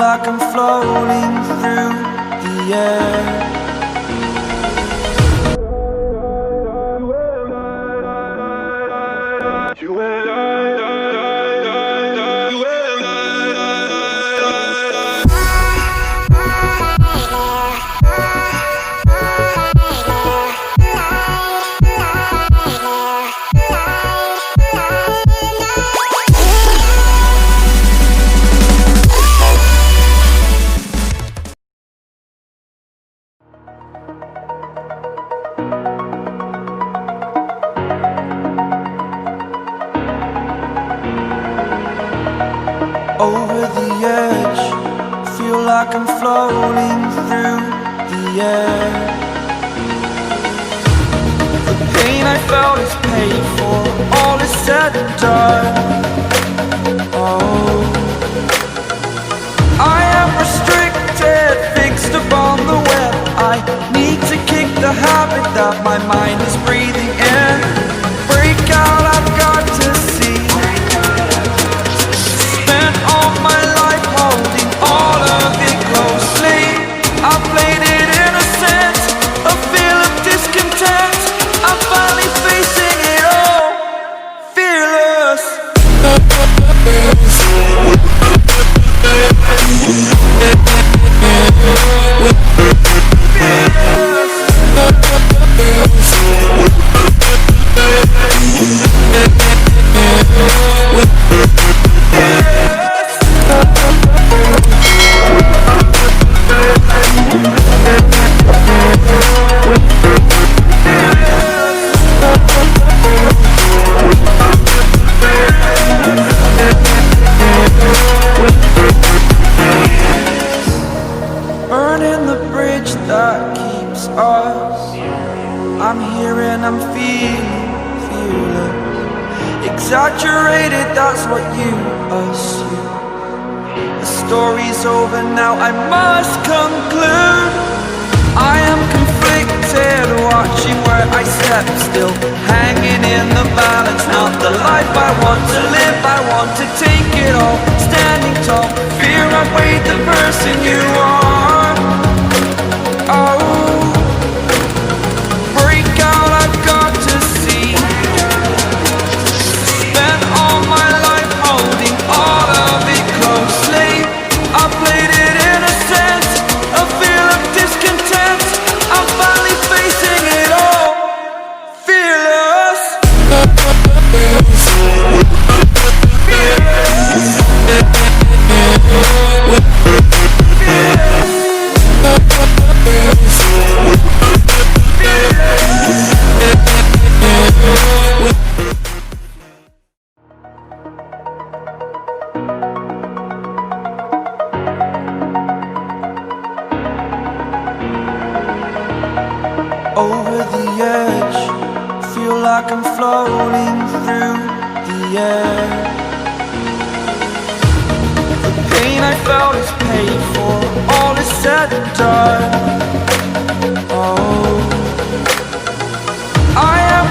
like I'm floating through the air. Over the edge, feel like I'm floating through the air. The pain I felt is paid for, all is said and done. Oh, I am restricted, fixed upon the web. I need to kick the habit that my mind is breathing in. Break out, I've got to see. All my life holding all of it closely. I played it innocent, a feel of discontent. I'm finally facing it all, fearless. Burning the bridge that keeps us. I'm here and I'm feeling fearless. Exaggerated, that's what you assume. The story's over now, I must conclude. I am conflicted, watching where I step still, hanging in the balance. Not the life I want to live, I want to take it all. Standing tall, fear I've weighed the person you are. Oh, break out, I've got to see. Spent all my life holding all of it closely. I played it innocent, a feel of discontent. I'm finally facing it all, fearless. Over the edge, feel like I'm floating through the air. The pain I felt is paid for, all is said and done. Oh, I am